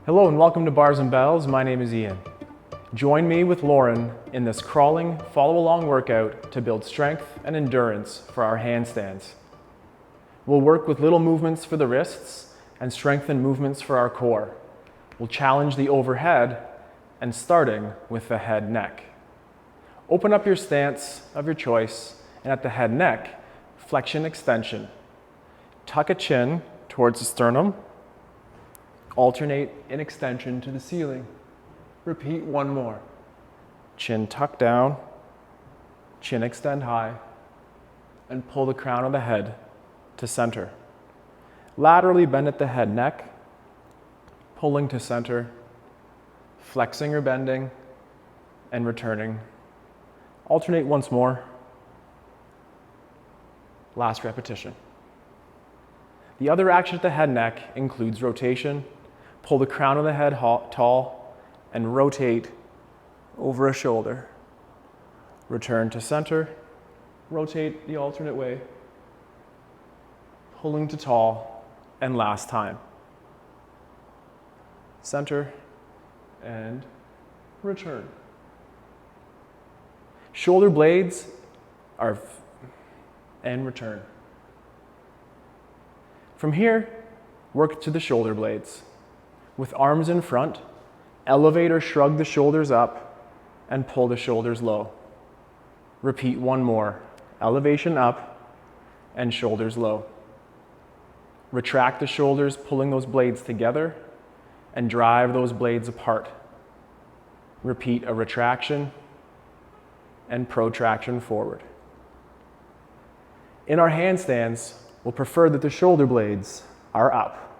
Hello and welcome to Bars and Bells. My name is Ian. Join me with Lauren in this crawling, follow-along workout to build strength and endurance for our handstands. We'll work with little movements for the wrists and strengthen movements for our core. We'll challenge the overhead and starting with the head neck. Open up your stance of your choice and at the head neck, flexion extension. Tuck a chin towards the sternum. Alternate in extension to the ceiling. Repeat one more. Chin tuck down, chin extend high, and pull the crown of the head to center. Laterally bend at the head neck, pulling to center, flexing or bending, and returning. Alternate once more. Last repetition. The other action at the head neck includes rotation. Pull the crown of the head tall and rotate over a shoulder. Return to center. Rotate the alternate way. Pulling to tall, and last time. Center and return. Shoulder blades are and return. From here, work to the shoulder blades. With arms in front, elevate or shrug the shoulders up and pull the shoulders low. Repeat one more. Elevation up and shoulders low. Retract the shoulders, pulling those blades together and drive those blades apart. Repeat a retraction and protraction forward. In our handstands, we'll prefer that the shoulder blades are up.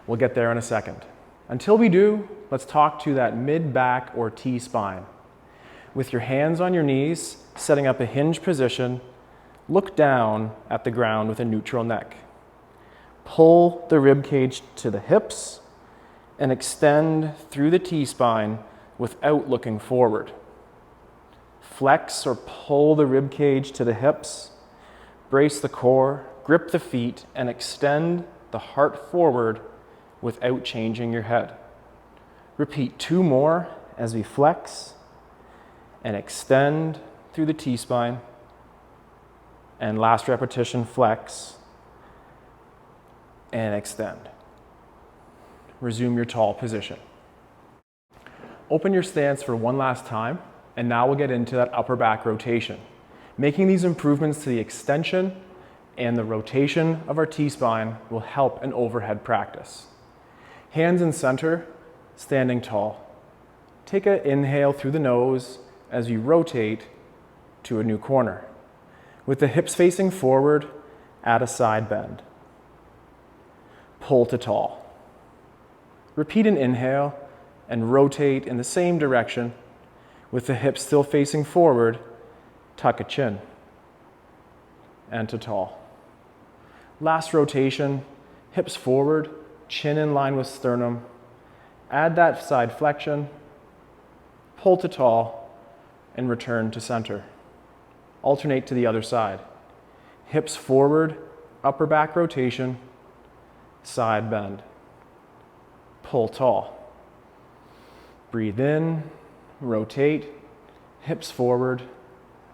We'll get there in a second. Until we do, let's talk to that mid-back or T-spine. With your hands on your knees, setting up a hinge position, look down at the ground with a neutral neck. Pull the rib cage to the hips and extend through the T-spine without looking forward. Flex or pull the rib cage to the hips, brace the core, grip the feet, and extend the heart forward without changing your head. Repeat two more as we flex and extend through the T-spine. And last repetition, flex and extend. Resume your tall position. Open your stance for one last time, and now we'll get into that upper back rotation. Making these improvements to the extension and the rotation of our T-spine will help in overhead practice. Hands in center, standing tall. Take an inhale through the nose as you rotate to a new corner. With the hips facing forward, add a side bend. Pull to tall. Repeat an inhale and rotate in the same direction. With the hips still facing forward, tuck a chin and to tall. Last rotation, hips forward, chin in line with sternum. Add that side flexion, pull to tall, and return to center. Alternate to the other side. Hips forward, upper back rotation, side bend. Pull tall. Breathe in, rotate, hips forward,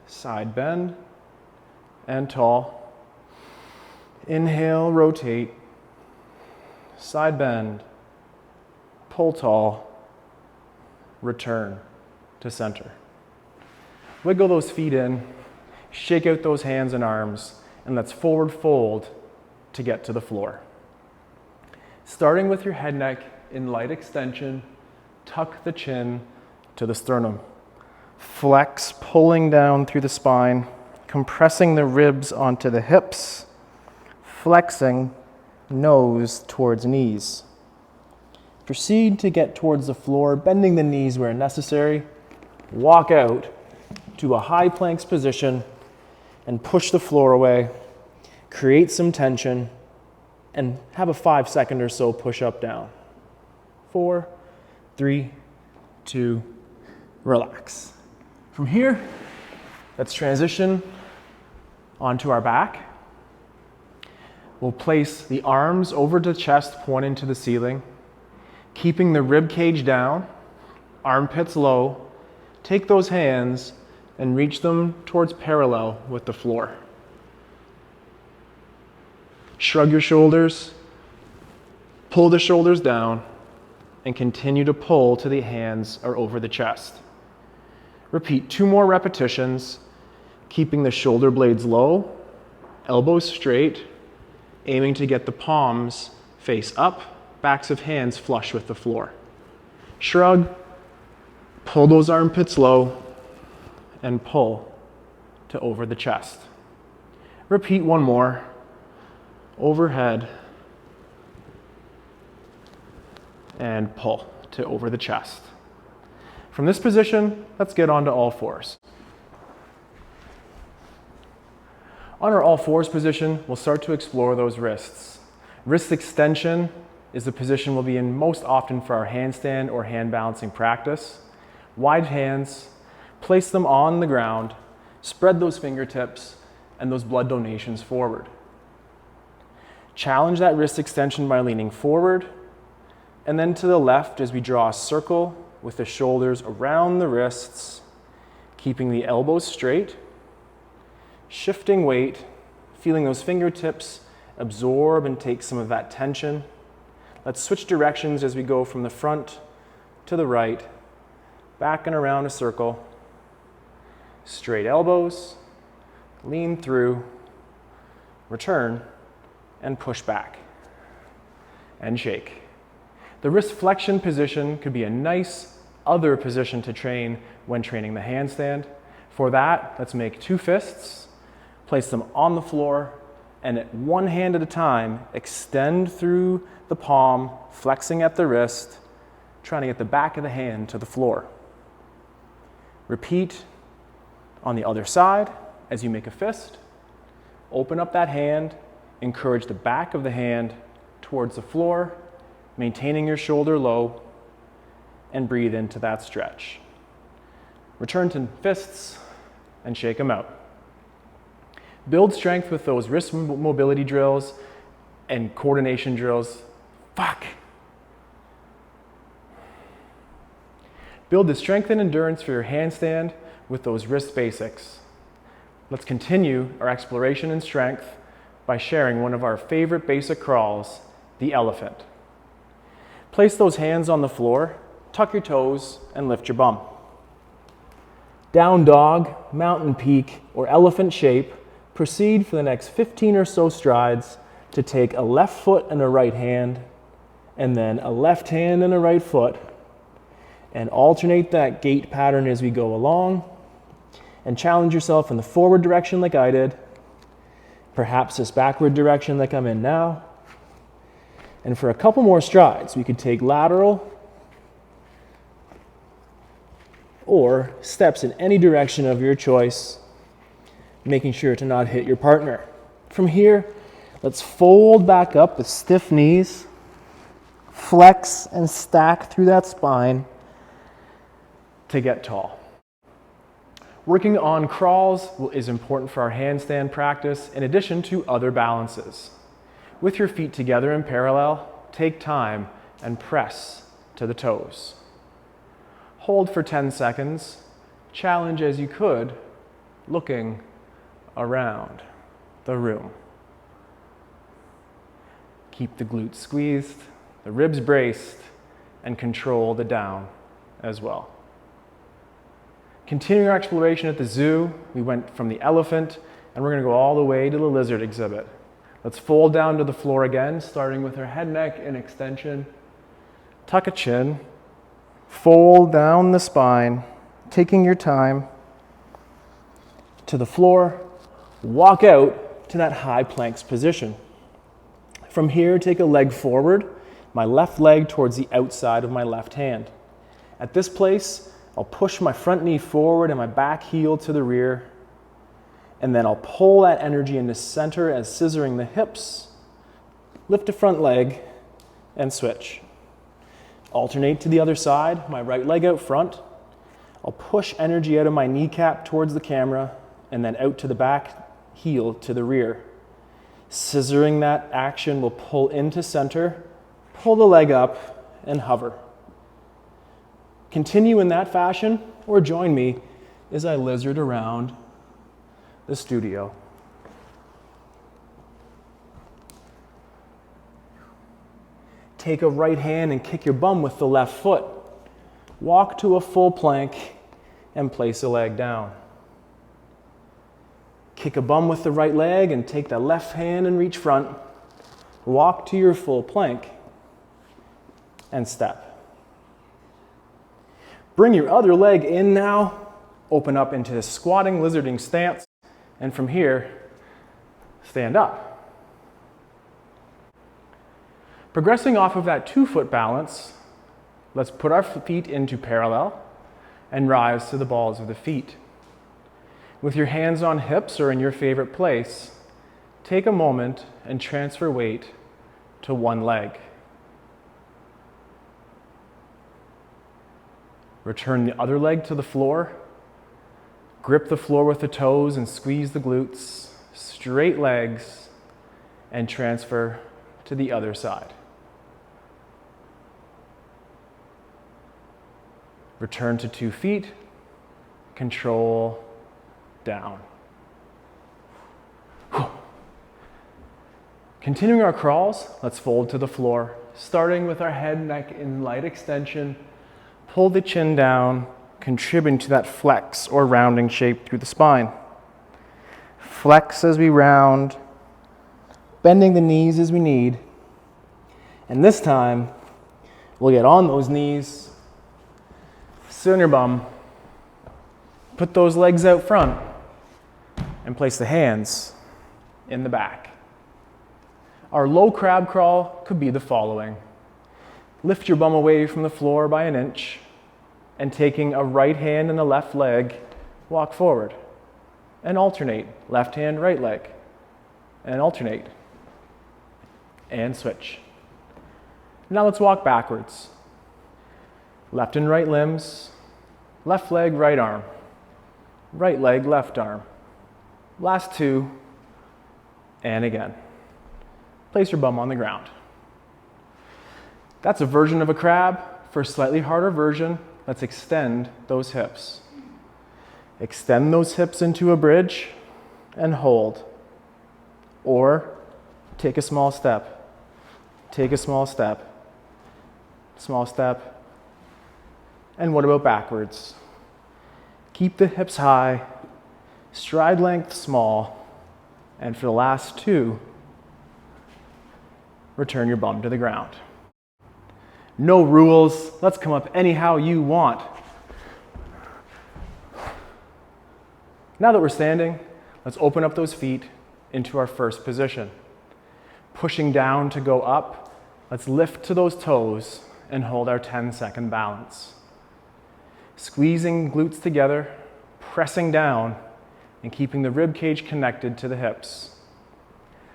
side bend, and tall. Inhale, rotate, side bend, pull tall, return to center. Wiggle those feet in, shake out those hands and arms, and let's forward fold to get to the floor. Starting with your head neck in light extension, tuck the chin to the sternum. Flex, pulling down through the spine, compressing the ribs onto the hips, flexing nose towards knees. Proceed to get towards the floor, bending the knees where necessary. Walk out to a high planks position and push the floor away. Create some tension and have a 5-second or so push up down. 4, 3, 2, relax. From here, let's transition onto our back. We'll place the arms over the chest, pointing to the ceiling. Keeping the rib cage down, armpits low, take those hands and reach them towards parallel with the floor. Shrug your shoulders, pull the shoulders down, and continue to pull till the hands are over the chest. Repeat 2 more repetitions, keeping the shoulder blades low, elbows straight, aiming to get the palms face up, backs of hands flush with the floor. Shrug, pull those armpits low, and pull to over the chest. Repeat 1 more, overhead, and pull to over the chest. From this position, let's get on to all fours. On our all fours position, we'll start to explore those wrists. Wrist extension is the position we'll be in most often for our handstand or hand balancing practice. Wide hands, place them on the ground, spread those fingertips and those blood donations forward. Challenge that wrist extension by leaning forward and then to the left as we draw a circle with the shoulders around the wrists, keeping the elbows straight, shifting weight, feeling those fingertips absorb and take some of that tension. Let's switch directions as we go from the front to the right, back and around a circle. Straight elbows, lean through, return, and push back, and shake. The wrist flexion position could be a nice other position to train when training the handstand. For that, let's make 2 fists, place them on the floor, and at 1 hand at a time, extend through the palm, flexing at the wrist, trying to get the back of the hand to the floor. Repeat on the other side as you make a fist. Open up that hand, encourage the back of the hand towards the floor, maintaining your shoulder low, and breathe into that stretch. Return to fists and shake them out. Build strength with those wrist mobility drills and coordination drills. Build the strength and endurance for your handstand with those wrist basics. Let's continue our exploration in strength by sharing one of our favorite basic crawls, the elephant. Place those hands on the floor, tuck your toes, and lift your bum. Down dog, mountain peak, or elephant shape, proceed for the next 15 or so strides to take a left foot and a right hand, and then a left hand and a right foot, and alternate that gait pattern as we go along, and challenge yourself in the forward direction like I did, perhaps this backward direction like I'm in now. And for a couple more strides, we could take lateral or steps in any direction of your choice, making sure to not hit your partner. From here, let's fold back up with stiff knees, flex and stack through that spine to get tall. Working on crawls is important for our handstand practice in addition to other balances. With your feet together in parallel, take time and press to the toes. Hold for 10 seconds, challenge as you could, looking around the room. Keep the glutes squeezed, the ribs braced, and control the down as well. Continuing our exploration at the zoo, we went from the elephant and we're going to go all the way to the lizard exhibit. Let's fold down to the floor again, starting with our head, neck, and extension. Tuck a chin, fold down the spine, taking your time to the floor, walk out to that high planks position. From here, take a leg forward, my left leg towards the outside of my left hand. At this place, I'll push my front knee forward and my back heel to the rear, and then I'll pull that energy into center as scissoring the hips, lift the front leg, and switch. Alternate to the other side, my right leg out front. I'll push energy out of my kneecap towards the camera, and then out to the back heel to the rear. Scissoring that action will pull into center, pull the leg up, and hover. Continue in that fashion or join me as I lizard around the studio. Take a right hand and kick your bum with the left foot. Walk to a full plank and place a leg down. Kick a bum with the right leg and take the left hand and reach front. Walk to your full plank and step. Bring your other leg in now. Open up into the squatting lizarding stance. And from here, stand up. Progressing off of that 2-foot balance, let's put our feet into parallel and rise to the balls of the feet. With your hands on hips or in your favorite place, take a moment and transfer weight to one leg. Return the other leg to the floor. Grip the floor with the toes and squeeze the glutes. Straight legs and transfer to the other side. Return to 2 feet. Control down. Continuing our crawls, let's fold to the floor, starting with our head and neck in light extension. Pull the chin down, contributing to that flex or rounding shape through the spine. Flex as we round, bending the knees as we need. And this time, we'll get on those knees, sit on your bum, put those legs out front, and place the hands in the back. Our low crab crawl could be the following. Lift your bum away from the floor by an inch, and taking a right hand and a left leg, walk forward. And alternate, left hand, right leg. And alternate. And switch. Now let's walk backwards. Left and right limbs, left leg, right arm. Right leg, left arm. Last 2, and again. Place your bum on the ground. That's a version of a crab. For a slightly harder version, let's extend those hips. Extend those hips into a bridge and hold. Or take a small step. Take a small step. Small step. And what about backwards? Keep the hips high, stride length small, and for the last 2, return your bum to the ground. No rules, let's come up anyhow you want. Now that we're standing, let's open up those feet into our first position. Pushing down to go up, let's lift to those toes and hold our 10-second balance. Squeezing glutes together, pressing down, and keeping the rib cage connected to the hips.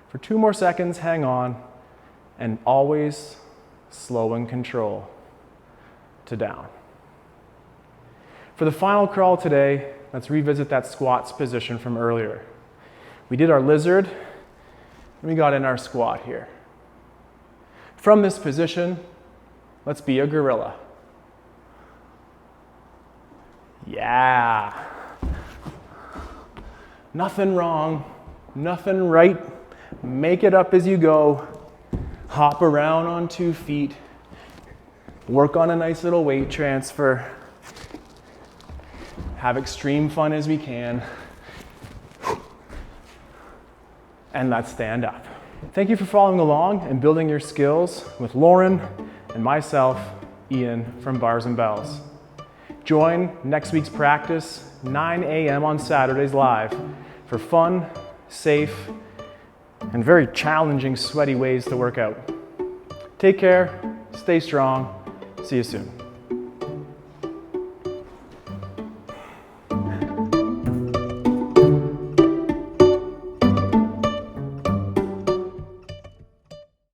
For 2 more seconds, hang on, and always slow and control to down. For the final crawl today, let's revisit that squats position from earlier. We did our lizard, and we got in our squat here. From this position, let's be a gorilla. Yeah. Nothing wrong, nothing right. Make it up as you go. Hop around on 2 feet. Work on a nice little weight transfer. Have extreme fun as we can. And let's stand up. Thank you for following along and building your skills with Lauren and myself, Ian from Bars and Bells. Join next week's practice, 9 a.m. on Saturdays live, for fun, safe, and very challenging, sweaty ways to work out. Take care, stay strong, see you soon.